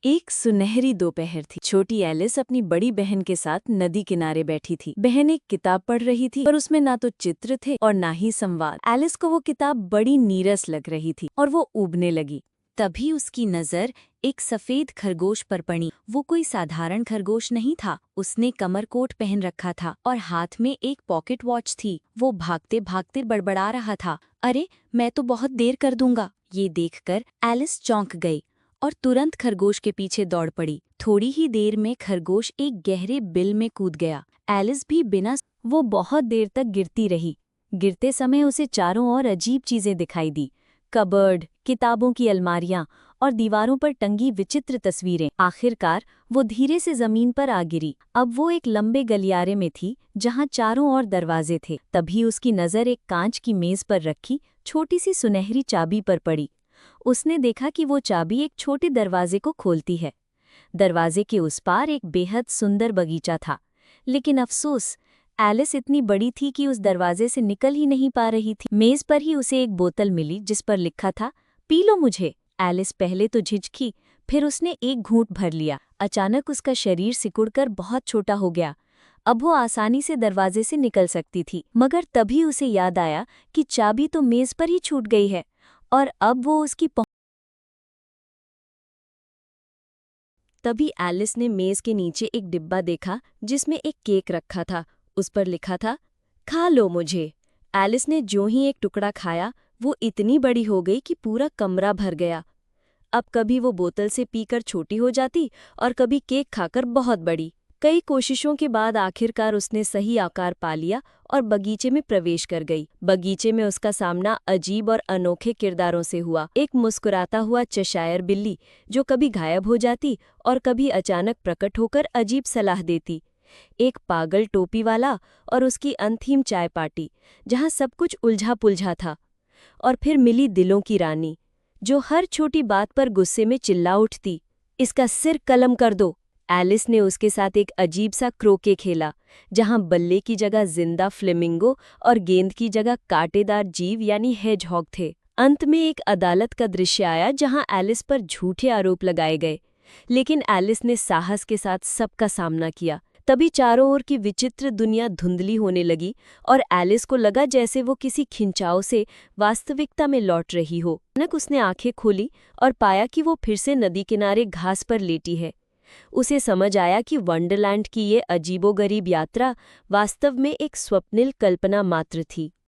एक सुनहरी दोपहर थी। छोटी एलिस अपनी बड़ी बहन के साथ नदी किनारे बैठी थी। बहन एक किताब पढ़ रही थी, पर उसमें ना तो चित्र थे और ना ही संवाद। एलिस को वो किताब बड़ी नीरस लग रही थी और वो ऊबने लगी। तभी उसकी नजर एक सफेद खरगोश पर पड़ी। वो कोई साधारण खरगोश नहीं था। उसने कमरकोट पहन रखा था और हाथ में एक पॉकेट वॉच थी। वो भागते भागते बड़बड़ा रहा था, अरे मैं तो बहुत देर कर दूंगा। ये देखकर एलिस चौंक गई और तुरंत खरगोश के पीछे दौड़ पड़ी। थोड़ी ही देर में खरगोश एक गहरे बिल में कूद गया। एलिस भी बिना वो बहुत देर तक गिरती रही। गिरते समय उसे चारों ओर अजीब चीजें दिखाई दी, कबर्ड, किताबों की अलमारियां और दीवारों पर टंगी विचित्र तस्वीरें। आखिरकार वो धीरे से जमीन पर आ गिरी। अब वो एक लंबे गलियारे में थी जहां चारों ओर दरवाजे थे। तभी उसकी नजर एक कांच की मेज पर रखी छोटी सी सुनहरी चाबी पर पड़ी। उसने देखा कि वो चाबी एक छोटे दरवाजे को खोलती है। दरवाजे के उस पार एक बेहद सुंदर बगीचा था, लेकिन अफसोस एलिस इतनी बड़ी थी कि उस दरवाजे से निकल ही नहीं पा रही थी। मेज पर ही उसे एक बोतल मिली जिस पर लिखा था, पी लो मुझे। एलिस पहले तो झिझकी, फिर उसने एक घूंट भर लिया। अचानक उसका शरीर सिकुड़कर बहुत छोटा हो गया। अब वो आसानी से दरवाजे से निकल सकती थी, मगर तभी उसे याद आया कि चाबी तो मेज पर ही छूट गई है और अब वो उसकी तभी एलिस ने मेज के नीचे एक डिब्बा देखा जिसमें एक केक रखा था। उस पर लिखा था, खा लो मुझे। एलिस ने ज्यों ही एक टुकड़ा खाया, वो इतनी बड़ी हो गई कि पूरा कमरा भर गया। अब कभी वो बोतल से पीकर छोटी हो जाती और कभी केक खाकर बहुत बड़ी। कई कोशिशों के बाद आखिरकार उसने सही आकार पा लिया और बगीचे में प्रवेश कर गई। बगीचे में उसका सामना अजीब और अनोखे किरदारों से हुआ। एक मुस्कुराता हुआ चशायर बिल्ली जो कभी गायब हो जाती और कभी अचानक प्रकट होकर अजीब सलाह देती। एक पागल टोपी वाला और उसकी अंतिम चाय पार्टी जहाँ सब कुछ उलझा पुलझा था। और फिर मिली दिलों की रानी जो हर छोटी बात पर गुस्से में चिल्ला उठती, इसका सिर कलम कर दो। एलिस ने उसके साथ एक अजीब सा क्रोके खेला जहां बल्ले की जगह जिंदा फ्लेमिंगो और गेंद की जगह कांटेदार जीव यानी हेजहॉग थे। अंत में एक अदालत का दृश्य आया जहां एलिस पर झूठे आरोप लगाए गए, लेकिन एलिस ने साहस के साथ सबका सामना किया। तभी चारों ओर की विचित्र दुनिया धुंधली होने लगी और एलिस को लगा जैसे वो किसी खिंचाव से वास्तविकता में लौट रही हो। अचानक उसने आंखें खोली और पाया कि वो फिर से नदी किनारे घास पर लेटी है। उसे समझ आया कि वंडरलैंड की ये अजीबोगरीब यात्रा वास्तव में एक स्वप्निल कल्पना मात्र थी।